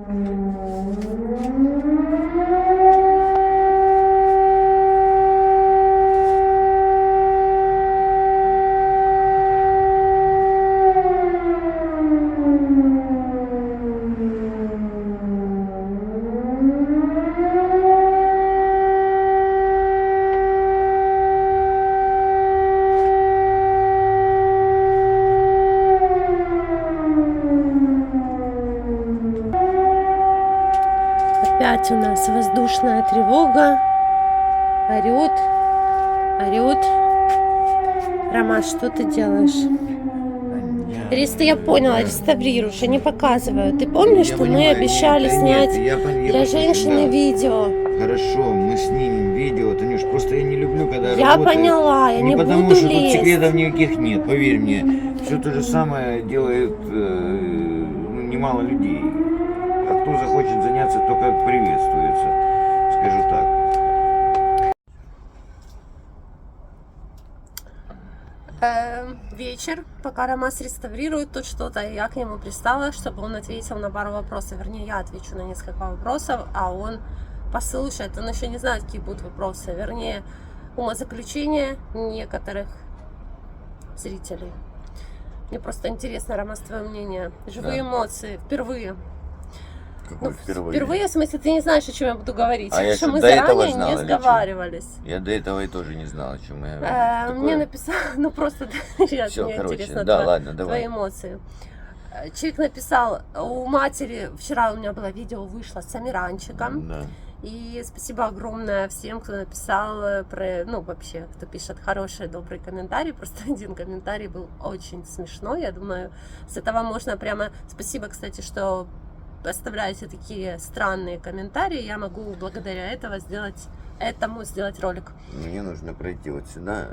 Опять у нас воздушная тревога. Орет, орет. Ромаш, что ты делаешь? Я поняла, реставрируешь, я не показываю. Ты помнишь, что мы обещали снять для женщины видео? Хорошо, мы снимем видео, Танюш, просто я не люблю, когда Я работают. поняла, я не буду потому что лезть. тут секретов никаких нет, поверь мне. Все то же самое делает немало людей. А кто захочет заняться, только приветствуется, скажу так. Вечер, пока Ромас реставрирует тут что-то, я к нему пристала, чтобы он ответил на пару вопросов. Вернее, я отвечу на несколько вопросов, а он послушает. Он еще не знает, какие будут вопросы. Вернее, умозаключения некоторых зрителей. Мне просто интересно, Ромас, твое мнение. Живые эмоции, впервые. Какой впервые? Впервые, в смысле, ты не знаешь, о чем я буду говорить. А я что мы до этого заранее знал, не сговаривались. Я до этого и тоже не знал, о чем я Мне написал, ну просто сейчас Все, мне короче, интересно да, ладно, давай. твои эмоции. Человек написал, у матери, вчера у меня было видео, вышло с Амиранчиком. Да. И спасибо огромное всем, кто написал, ну вообще, кто пишет хороший, добрый комментарий. Просто один комментарий был очень смешной. Я думаю, с этого можно прямо... Спасибо, кстати, что оставляете такие странные комментарии. Я могу благодаря этого сделать ролик. Мне нужно пройти вот сюда,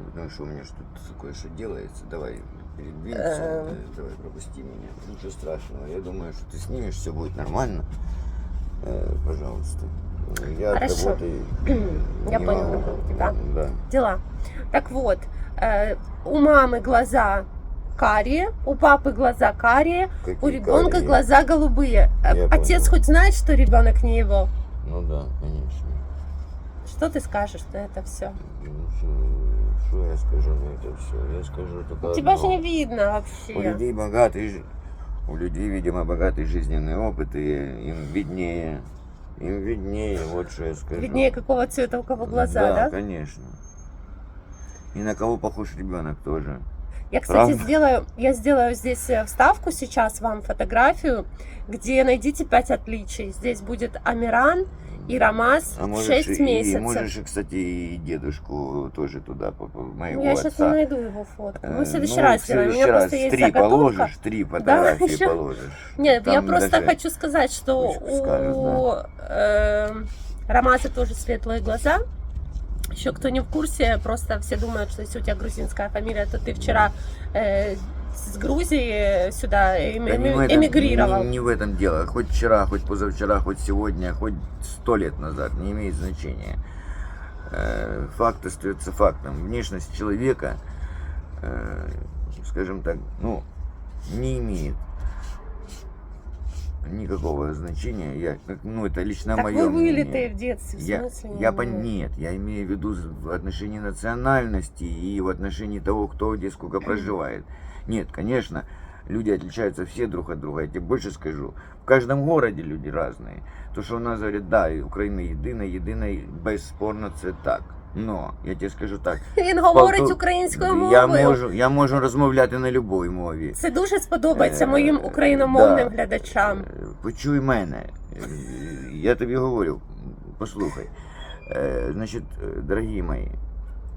потому что у меня что-то кое-что делается. Давай передвинемся, давай пропусти меня. Ничего страшного. Я думаю, что ты снимешь, все будет нормально. Пожалуйста. Я Хорошо. отработаю. Я поняла тебя. Да. Дела. Так вот, у мамы глаза карие, у папы глаза карие, Какие у ребенка карие? глаза голубые. Отец понял. хоть знает, что ребенок не его? Ну да, конечно. Что ты скажешь на это все? Что я скажу на это все? Я скажу только Тебя же одно. не видно У вообще. людей у людей, видимо, богатый жизненный опыт, и им виднее, вот что я скажу. Виднее, какого цвета у кого глаза, да? Конечно. И на кого похож ребенок тоже. Я, кстати, Правда? сделаю здесь вставку сейчас вам, фотографию, где найдите 5 отличий. Здесь будет Амиран и Рамаз в 6 месяцев. И можешь, кстати, и дедушку тоже туда, моего Я отца. сейчас не найду его фотку. Мы в следующий Ну, раз в сделаем. У следующий меня раз просто есть 3 заготовка. положишь, 3 фотографии еще? положишь. Нет, Там я просто даже хочу сказать, что ручку скажешь, у Рамаза тоже светлые глаза. Еще кто не в курсе, просто все думают, что если у тебя грузинская фамилия, то ты вчера с Грузии сюда эмигрировал. Не в этом дело. Хоть вчера, хоть позавчера, хоть сегодня, хоть 100 лет назад, не имеет значения. Факт остается фактом. Внешность человека, скажем так, ну, не имеет никакого значения. Это лично Так мое вы мнение. вылитые в детстве, в смысле? Нет, я имею в виду в отношении национальности и в отношении того, кто где сколько проживает. Нет, конечно, люди отличаются все друг от друга. Я тебе больше скажу. В каждом городе люди разные. То, що у нас говорять, да, Україна єдина, безспорно це так. Но, я тебе скажу так. Він говорить українською мовою. Я можу розмовляти на будь-якій мові. Це дуже сподобається моїм україномовним глядачам. Почуй мене. Я тобі говорю, послухай. Значить, дорогі мої,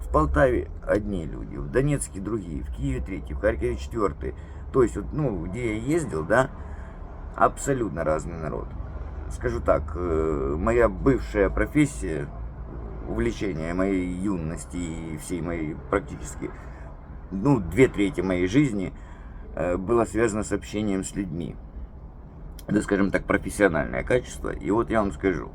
в Полтаве одни люди, в Донецке другие, в Киеве третьи, в Харькове четвертые. То есть, где я ездил, да, абсолютно разный народ. Скажу так, моя бывшая профессия, увлечение моей юности и всей моей практически, 2/3 моей жизни было связано с общением с людьми. Это, скажем так, профессиональное качество. И вот я вам скажу,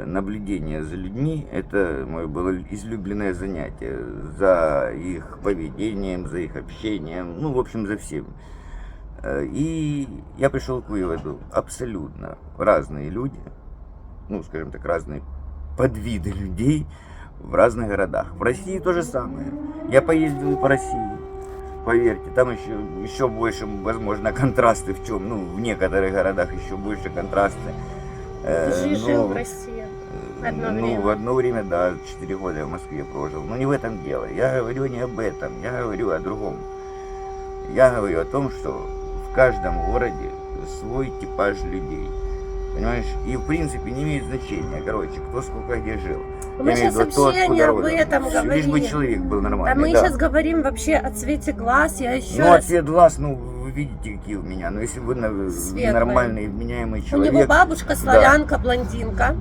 наблюдение за людьми, это мое было излюбленное занятие, за их поведением, за их общением, в общем, за всем. И я пришел к выводу, абсолютно разные люди, ну, скажем так, разные подвиды людей в разных городах. В России то же самое. Я поездил и по России, поверьте, там еще больше, возможно, контрасты в чем, ну, в некоторых городах еще больше контрасты. Ты жил в России одно время. В одно время, да, 4 года я в Москве прожил. Но не в этом дело. Я говорю не об этом, я говорю о другом. Я говорю о том, что в каждом городе свой типаж людей. Понимаешь? И в принципе не имеет значения, короче, кто сколько где жил. Мы сейчас вообще не об этом говорим. Лишь бы человек был нормальный. Да мы сейчас говорим вообще о цвете глаз. Я еще Ну, раз... цвет глаз, ну, вы видите, какие у меня. Но если вы нормальный, вменяемый У человек... него бабушка славянка, блондинка.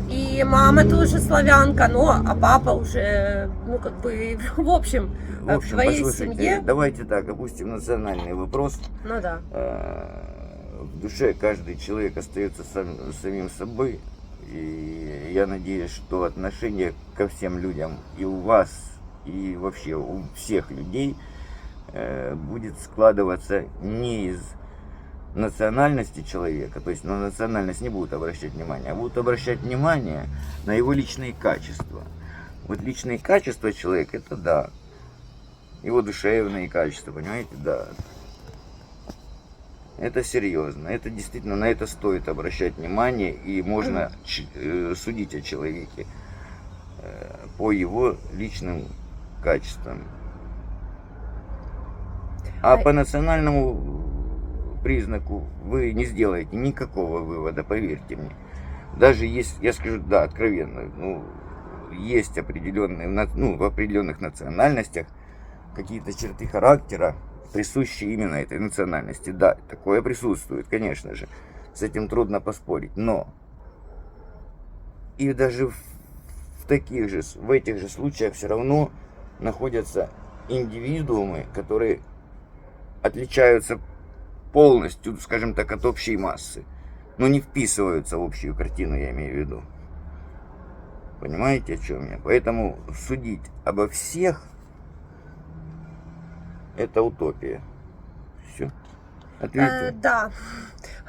И мама тоже славянка, а папа уже, ну, как бы, в общем в твоей послушайте, семье... давайте так, опустим национальный вопрос. Ну да. В душе каждый человек остается самим собой. И я надеюсь, что отношение ко всем людям и у вас, и вообще у всех людей будет складываться не из национальности человека, то есть на национальность не будут обращать внимание, а будут обращать внимание на его личные качества. Вот личные качества человека, это да, его душевные качества, понимаете, да. Это серьезно, это действительно, на это стоит обращать внимание, и можно судить о человеке по его личным качествам. А по национальному признаку вы не сделаете никакого вывода, поверьте мне. Даже есть, я скажу, да, откровенно, ну, есть определенные, ну, в определенных национальностях какие-то черты характера, присущие именно этой национальности. Да, такое присутствует, конечно же. С этим трудно поспорить. Но и даже в этих же случаях все равно находятся индивидуумы, которые отличаются полностью, скажем так, от общей массы. Но не вписываются в общую картину, я имею в виду. Понимаете, о чем я? Поэтому судить обо всех — это утопия. Все. Ответил? Да,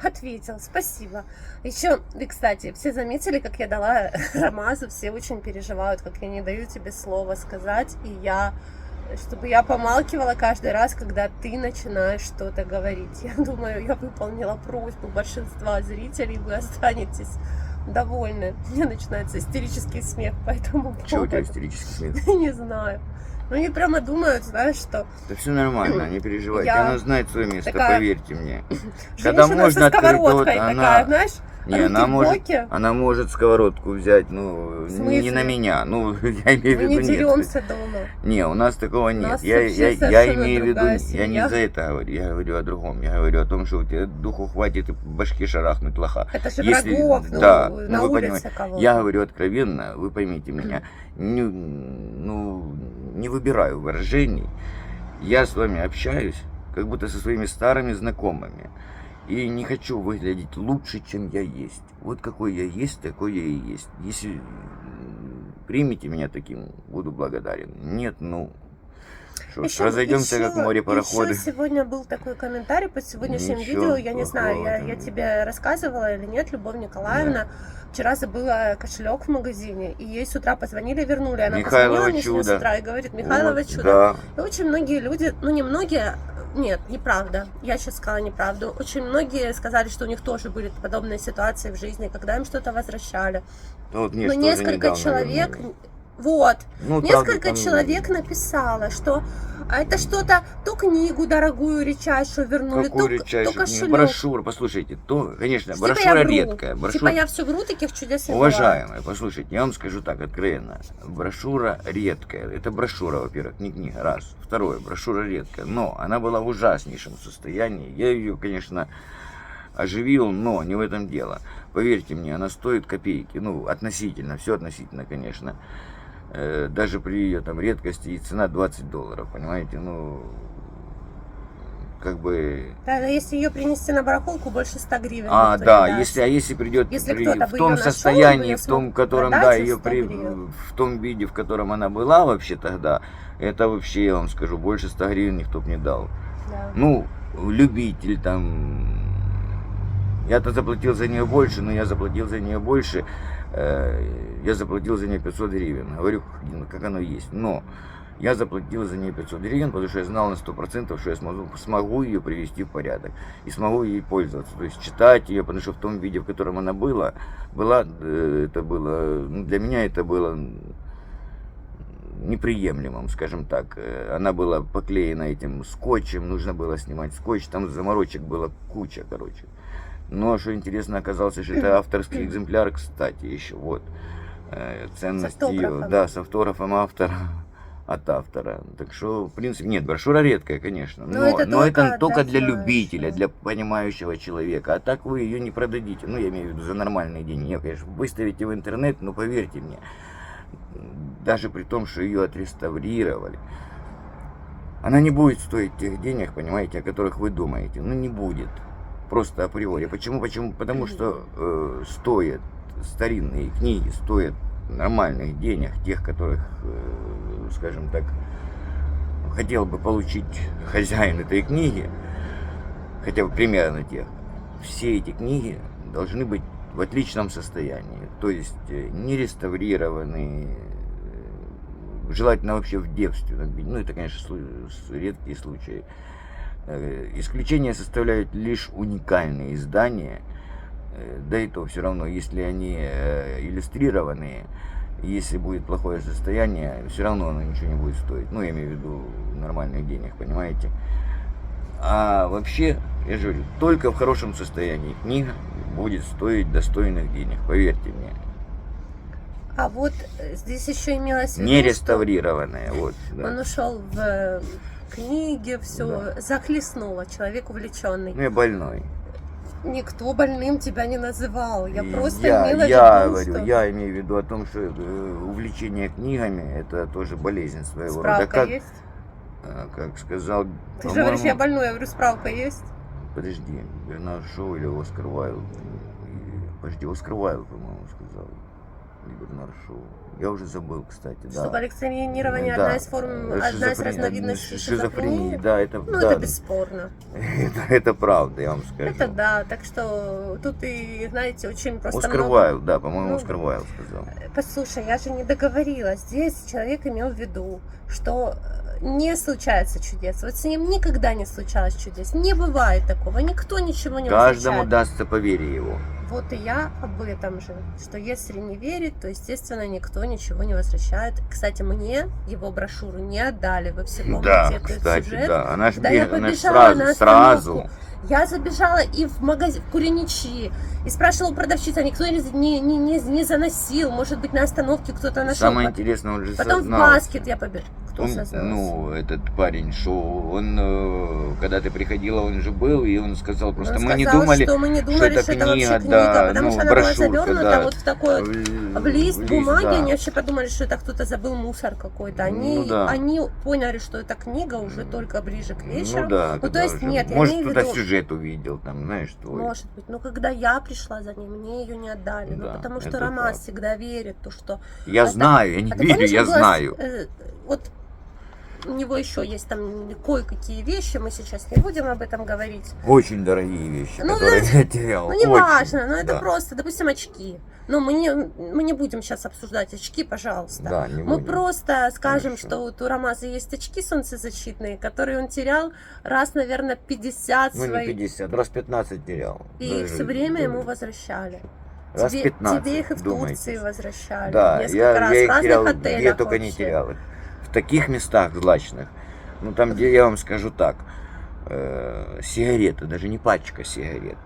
ответил, спасибо. Еще, и, кстати, все заметили, как я дала Рамазу, все очень переживают, как я не даю тебе слова сказать, и чтобы я помалкивала каждый раз, когда ты начинаешь что-то говорить. Я думаю, я выполнила просьбу большинства зрителей, вы останетесь довольны. У меня начинается истерический смех по этому поводу. Чего у тебя истерический смех? Не знаю. Ну, они прямо думают, знаешь, что... Да все нормально, не переживайте. Я Она знает свое место, такая поверьте мне. Когда Когда можно со открыть сковородкой рот, такая, знаешь, не, руки в боки. она может сковородку взять, ну, В смысле? не на меня. Ну, я имею в Мы виду, не нет. деремся дома. Не, у нас такого нет. нас Я вообще совершенно имею в виду, другая я не семья. за это говорю, я говорю о другом. Я говорю о том, что у тебя духу хватит и башки шарахнуть лоха. Это же Если- врагов, да, ну, ну, на вы улице понимаете. кого-то. Я говорю откровенно, вы поймите меня, не выбираю выражений. Я с вами общаюсь, как будто со своими старыми знакомыми. И не хочу выглядеть лучше, чем я есть. Вот какой я есть, такой я и есть. Если примите меня таким, буду благодарен. Нет, ну... Что ж, разойдемся, как море пароходы. Еще сегодня был такой комментарий под сегодняшним Ничего видео, я не знаю, плохого я там. тебе рассказывала или нет, Любовь Николаевна вчера забыла кошелек в магазине, и ей с утра позвонили, вернули, она Михайлова позвонила мне сегодня с чудо. утра и говорит, Михайлова Вот, чудо. да. И очень многие люди, ну не многие, нет, неправда, я сейчас сказала неправду, очень многие сказали, что у них тоже были подобные ситуации в жизни, когда им что-то возвращали. Ну, вот мне Но ж тоже несколько недавно человек, вернули. вот, Ну, правда, несколько там- человек написало, что это что-то, то книгу дорогую, редчайшую вернули, Какую то редчайшую книгу? кошелек. Брошюра, послушайте, то, конечно, Типа брошюра я вру. редкая. Типа Брошюра... я все вру, таких чудес не бывает. Уважаемые, послушайте, я вам скажу так откровенно. Брошюра редкая. Это брошюра, во-первых, не книга, раз. Второе, брошюра редкая. Но она была в ужаснейшем состоянии. Я ее, конечно, оживил, но не в этом дело. Поверьте мне, она стоит копейки. Ну, относительно, все относительно, конечно. Даже при ее там редкости и цена $20, понимаете? Ну, как бы... Да, если ее принести на барахолку, больше 100 гривен. А, никто да, не даст. если придет Если кто-то бы в том её нашёл, состоянии, бы в том, смог котором, продать да, за ее 100 гривен. в том виде, в котором она была вообще тогда, это вообще, я вам скажу, больше 100 гривен никто бы не дал. Да. Ну, любитель там. Я-то заплатил за нее больше, но я заплатил за нее больше. Я заплатил за нее 500 гривен. Говорю, как оно есть. Но я заплатил за нее 500 гривен, потому что я знал на 100%, что я смогу ее привести в порядок. И смогу ей пользоваться. То есть читать ее, потому что в том виде, в котором она была, это было, для меня это было неприемлемым, скажем так. Она была поклеена этим скотчем, нужно было снимать скотч, там заморочек было куча, короче. Но, что интересно, оказалось, что это авторский экземпляр, кстати, еще, вот. Ценность ее, да, с автографом автора, от автора. Так что, в принципе, нет, брошюра редкая, конечно. Но это только для любителя, для понимающего человека. А так вы ее не продадите. Ну, я имею в виду за нормальные деньги. Нет, конечно, выставите в интернет, но поверьте мне, даже при том, что ее отреставрировали, она не будет стоить тех денег, понимаете, о которых вы думаете. Ну, не будет. Просто априори. Почему? Потому что стоят старинные книги, стоят нормальных денег, тех, которых, скажем так, хотел бы получить хозяин этой книги, хотя бы примерно тех. Все эти книги должны быть в отличном состоянии, то есть не реставрированные, желательно вообще в девственном виде. Ну, это, конечно, редкие случаи. Исключение составляют лишь уникальные издания, да и то все равно, если они иллюстрированные, если будет плохое состояние, все равно оно ничего не будет стоить. Ну, я имею в виду нормальных денег, понимаете. А вообще, я же говорю, только в хорошем состоянии книга будет стоить достойных денег, поверьте мне. А вот здесь еще имелось в виду, не реставрированная, вот. Да. Он ушел в книги, все да. Захлестнуло, человек увлеченный. Ну, я больной. Никто больным тебя не называл. Я просто я имею в виду о том, что увлечение книгами это тоже болезнь своего справка рода. Как, есть? Как сказал. Ты же говоришь, я больной, я говорю, справка есть? Подожди, Бернард Шоу или Оскар Уайлд? Подожди, Оскар Уайлд, по-моему, сказал. Бернард Шоу. Я уже забыл, кстати, да. Что коллекционирование одна из форм, одна из разновидностей шизофрении. Да, это, ну, да, это бесспорно. Это правда, я вам скажу. Это да, так что тут и, знаете, очень просто Оскар Уайлд, да, по-моему, Оскар Уайлд сказал. Послушай, я же не договорила. Здесь человек имел в виду, что не случается чудес. Вот с ним никогда не случалось чудес. Не бывает такого. Никто ничего не возвращает. Каждому дастся по вере его. Вот и я об этом же, что если не верить, то, естественно, никто ничего не возвращает. Кстати, мне его брошюру не отдали. Вы все помните этот кстати, сюжет? Да, она да, я побежала на сразу. Я забежала и в магазин, в Куреничи, и спрашивала у продавщицы, никто не заносил, может быть, на остановке кто-то нашел. Самое интересное, он же потом сознался. В баскет я побежала. Кто сознался? Ну, этот парень, что он, когда ты приходила, он же был, и он сказал, просто он мы сказал, не думали, что это книга, вообще книга, да, потому что она была завернута да, вот в такой в лист бумаги, да. Они вообще подумали, что это кто-то забыл мусор какой-то. Они поняли, что это книга уже только ближе к вечеру. Ну, да, то есть нет, может, я кто-то сюжет увидел, там, знаешь, твой. Может быть, но когда я пришла за ней, мне ее не отдали. Да, потому что Ромас всегда верит, то что... Я знаю, я не верю, я знаю. Вот у него еще есть там кое-какие вещи, мы сейчас не будем об этом говорить. Очень дорогие вещи, которые я терял. Ну, не важно, но это просто, допустим, очки. Но мы не будем сейчас обсуждать очки, пожалуйста. Да, не мы будем. просто скажем, что вот у Ромаза есть очки солнцезащитные, которые он терял раз, наверное, 50 своих. Ну, не 50, раз 15 терял. И их все время ему возвращали. Раз 15, тебе их и в думаете. Турции возвращали. Да, я их терял, где я только вообще. не терял. В таких местах злачных, ну там, где я вам скажу так, сигарета, даже не пачка сигарет,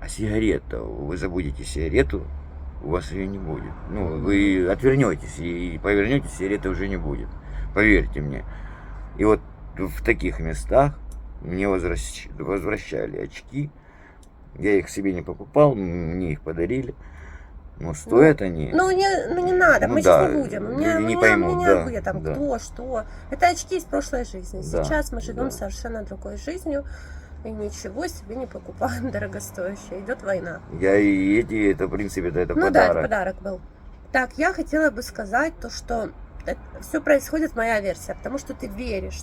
а сигарета, вы забудете сигарету, у вас ее не будет. Ну, вы отвернетесь и повернетесь, сигареты уже не будет, поверьте мне. И вот в таких местах мне возвращали очки, я их себе не покупал, мне их подарили. Ну, стоят они. Ну, не надо, мы сейчас не будем. Не поймут, не об этом, да. кто, что. Это очки из прошлой жизни. Да, Сейчас мы живем совершенно другой жизнью. И ничего себе не покупаем дорогостоящее. Идет война. Это, в принципе, это ну подарок. Да, это подарок был. Так, я хотела бы сказать то, что все происходит, моя версия, потому что ты веришь,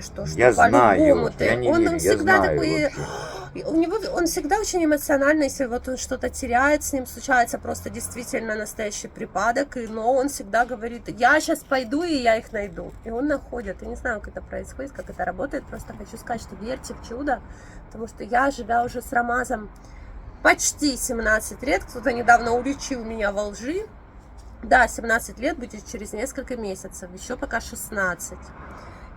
то, что Я знаю, по-любому ты. я не Он верю, я всегда знаю такой, вообще. у него, он всегда очень эмоциональный, если вот он что-то теряет, с ним случается просто действительно настоящий припадок, но он всегда говорит, я сейчас пойду и я их найду. И он находит. Я не знаю, как это происходит, как это работает, просто хочу сказать, что верьте в чудо, потому что я, живя уже с Рамазом почти 17 лет, кто-то недавно уличил меня во лжи. Да, 17 лет будет через несколько месяцев, еще пока 16.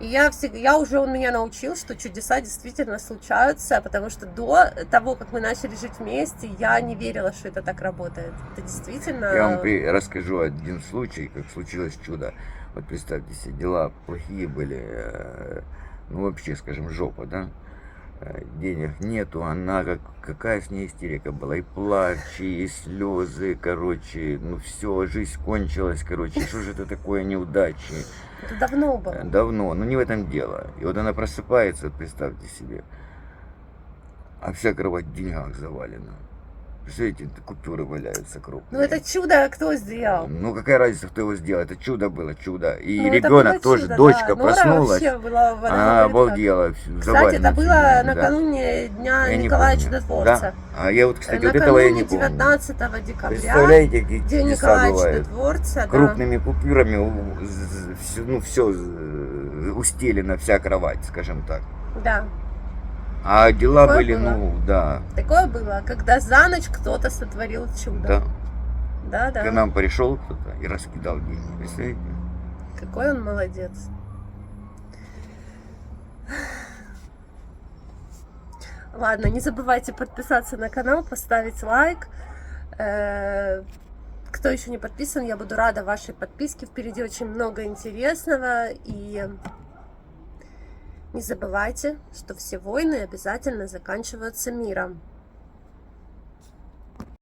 И он меня научил, что чудеса действительно случаются, потому что до того, как мы начали жить вместе, я не верила, что это так работает. Это действительно... Я вам расскажу один случай, как случилось чудо. Вот представьте себе, дела плохие были, ну вообще, скажем, жопа, да? Денег нету, она какая с ней истерика была, и плач, и слезы, короче, ну все, жизнь кончилась, короче, что же это такое неудачи? Это давно было. Давно, но не в этом дело. И вот она просыпается, вот представьте себе, а вся кровать в деньгах завалена. Представляете, купюры валяются крупные. Ну это чудо кто сделал? Ну какая разница, кто его сделал? Это чудо было, чудо. И Ну, это ребенок было тоже, чудо, дочка да. Нора проснулась. вообще была Она обалдела. Кстати, это было да. накануне Дня Я не Николая помню. Чудотворца. Да? А я вот, кстати, вот этого я не помню. 19 декабря, Представляете, какие День чудеса Николая бывают? Чудотворца, Крупными купюрами, ну все устелена вся кровать, скажем так. Да. А дела Такое были, было. ну, да. Такое было, когда за ночь кто-то сотворил чудо. Да. Да, да. К нам пришел кто-то и раскидал деньги, представляете? Какой он молодец. Ладно, не забывайте подписаться на канал, поставить лайк. Кто еще не подписан, я буду рада вашей подписке. Впереди очень много интересного. И не забывайте, что все войны обязательно заканчиваются миром.